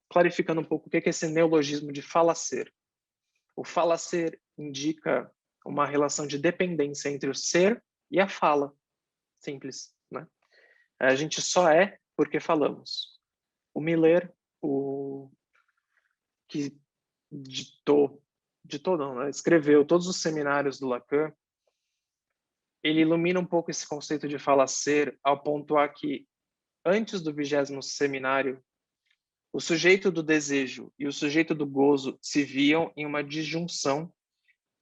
clarificando um pouco o que é esse neologismo de falacer. O falacer indica uma relação de dependência entre o ser e a fala. Simples, né? A gente só é porque falamos. O Miller, o que ditou não, né? Escreveu todos os seminários do Lacan, ele ilumina um pouco esse conceito de falacer ao pontuar que, antes do 20º seminário, o sujeito do desejo e o sujeito do gozo se viam em uma disjunção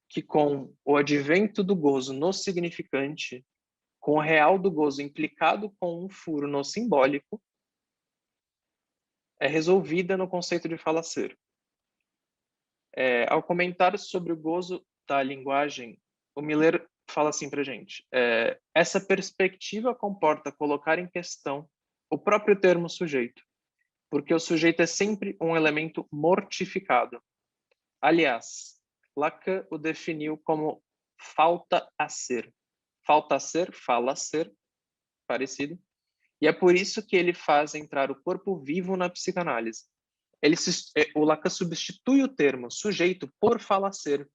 que, com o advento do gozo no significante, com o real do gozo implicado com um furo no simbólico, é resolvida no conceito de falacer. Ao comentar sobre o gozo da linguagem, o Miller fala assim para a gente: essa perspectiva comporta colocar em questão o próprio termo sujeito, porque o sujeito é sempre um elemento mortificado. Aliás, Lacan o definiu como falta a ser. Falta a ser, fala a ser, parecido. E é por isso que ele faz entrar o corpo vivo na psicanálise. O Lacan substitui o termo sujeito por falacer,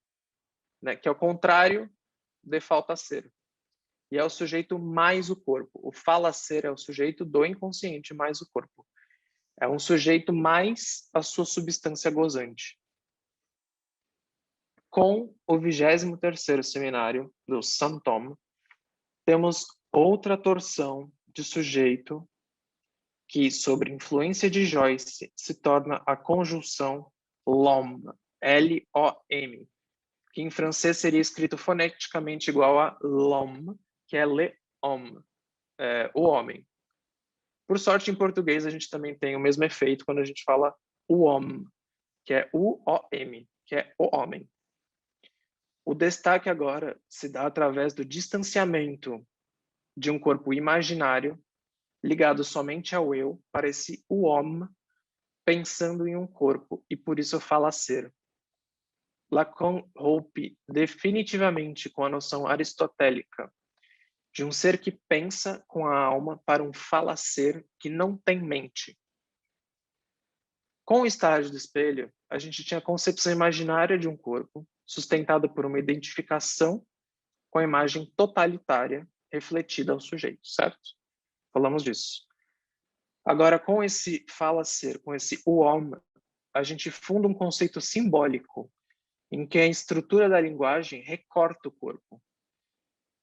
né, que é o contrário de falta a ser. E é o sujeito mais o corpo. O falacer é o sujeito do inconsciente mais o corpo. É um sujeito mais a sua substância gozante. Com o 23º seminário do Saint-Thomas, temos outra torção de sujeito que, sob influência de Joyce, se torna a conjunção l'homme, L-O-M, que em francês seria escrito foneticamente igual a l'homme, que é le homme, o homem. Por sorte, em português, a gente também tem o mesmo efeito quando a gente fala o homme, que é U-O-M, que é o homem. O destaque agora se dá através do distanciamento de um corpo imaginário ligado somente ao eu para esse o homme pensando em um corpo e por isso fala ser. Lacan rompe definitivamente com a noção aristotélica de um ser que pensa com a alma para um falacer que não tem mente. Com o estágio do espelho, a gente tinha a concepção imaginária de um corpo sustentada por uma identificação com a imagem totalitária refletida ao sujeito, certo? Falamos disso. Agora, com esse fala-ser, com esse o homem, a gente funda um conceito simbólico em que a estrutura da linguagem recorta o corpo.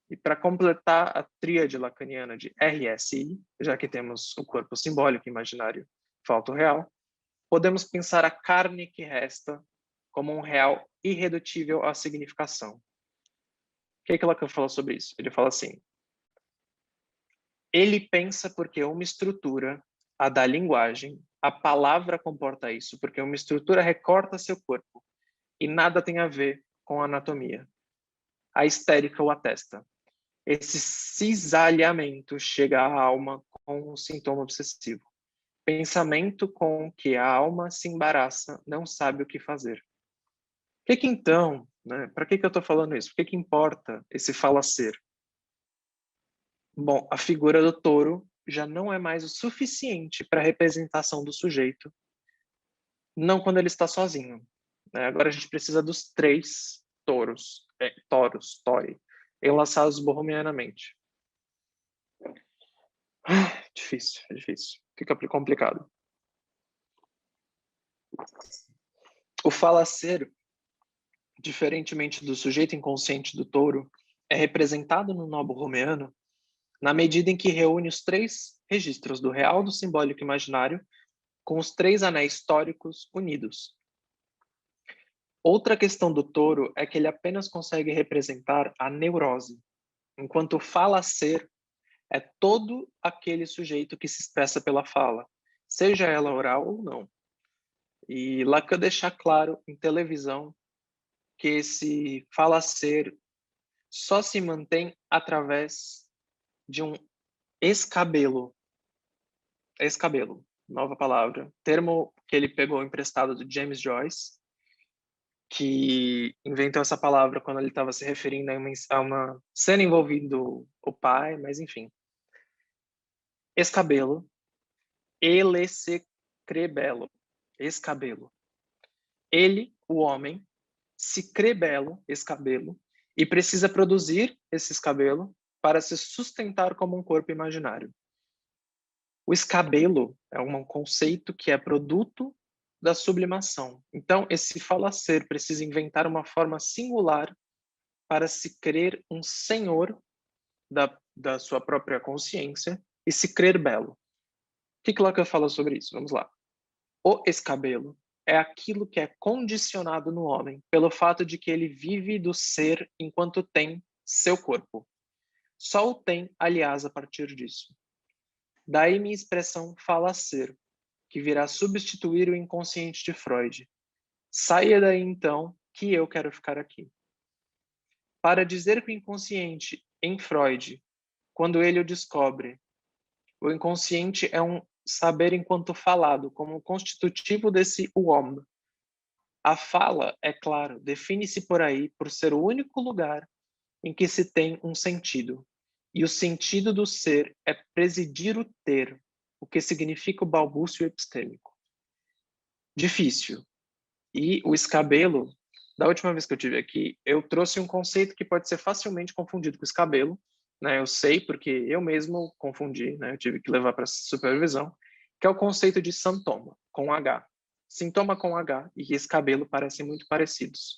E para completar a tríade lacaniana de RSI, já que temos o corpo simbólico, imaginário, falta o real, podemos pensar a carne que resta como um real irredutível à significação. O que Lacan fala sobre isso? Ele fala assim: ele pensa porque uma estrutura, a da linguagem, a palavra comporta isso, porque uma estrutura recorta seu corpo e nada tem a ver com a anatomia. A histérica o atesta. Esse cisalhamento chega à alma com um sintoma obsessivo. Pensamento com que a alma se embaraça, não sabe o que fazer. Que então, né, para que eu estou falando isso? Por que importa esse falacer? Bom, a figura do touro já não é mais o suficiente para a representação do sujeito, não quando ele está sozinho. Né? Agora a gente precisa dos 3 touros, tori, enlaçados borromianamente. Difícil, é difícil. Fica complicado. O falacer, diferentemente do sujeito inconsciente do touro, é representado no nó borromiano na medida em que reúne os 3 registros do real, do simbólico e imaginário com os 3 anéis históricos unidos. Outra questão do touro é que ele apenas consegue representar a neurose, enquanto o fala-ser é todo aquele sujeito que se expressa pela fala, seja ela oral ou não. E Lacan deixa claro em televisão que esse fala-ser só se mantém através de um escabelo. Escabelo, nova palavra. Termo que ele pegou emprestado do James Joyce, que inventou essa palavra quando ele estava se referindo a uma cena envolvendo o pai, mas enfim. Escabelo, ele se crebelo. escabelo. Ele, o homem, se crê belo, escabelo, e precisa produzir esse escabelo para se sustentar como um corpo imaginário. O escabelo é um conceito que é produto da sublimação. Então, esse falacer precisa inventar uma forma singular para se crer um senhor da sua própria consciência e se crer belo. O que Locke fala sobre isso? Vamos lá. O escabelo é aquilo que é condicionado no homem pelo fato de que ele vive do ser enquanto tem seu corpo. Só o tem, aliás, a partir disso. Daí minha expressão fala-ser, que virá substituir o inconsciente de Freud. Saia daí, então, que eu quero ficar aqui. Para dizer que o inconsciente, em Freud, quando ele o descobre, o inconsciente é um saber enquanto falado, como constitutivo desse homem. A fala, é claro, define-se por aí por ser o único lugar em que se tem um sentido. E o sentido do ser é presidir o ter, o que significa o balbúcio epistêmico. Difícil. E o escabelo, da última vez que eu tive aqui, eu trouxe um conceito que pode ser facilmente confundido com escabelo, né? Eu sei porque eu mesmo confundi, né? Eu tive que levar para supervisão, que é o conceito de sintoma, com H. Sintoma com H e escabelo parecem muito parecidos.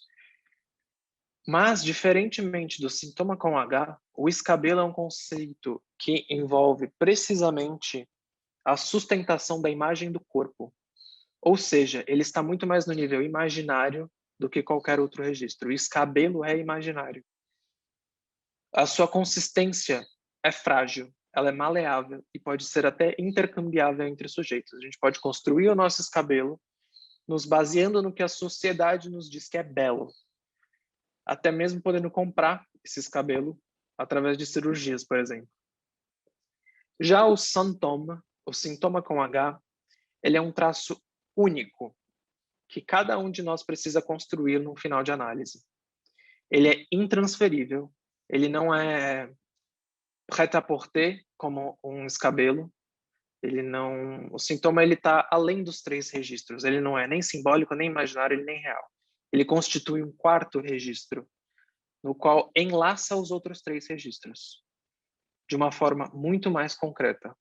Mas, diferentemente do sintoma com H, o escabelo é um conceito que envolve precisamente a sustentação da imagem do corpo. Ou seja, ele está muito mais no nível imaginário do que qualquer outro registro. O escabelo é imaginário. A sua consistência é frágil, ela é maleável e pode ser até intercambiável entre sujeitos. A gente pode construir o nosso escabelo nos baseando no que a sociedade nos diz que é belo. Até mesmo podendo comprar esse escabelo através de cirurgias, por exemplo. Já o sintoma, o sintoma com H, ele é um traço único que cada um de nós precisa construir no final de análise. Ele é intransferível, ele não é prêt-à-porter como um escabelo, ele não, o sintoma ele está além dos 3 registros, ele não é nem simbólico, nem imaginário, nem real. Ele constitui um 4º registro, no qual enlaça os outros 3 registros, de uma forma muito mais concreta.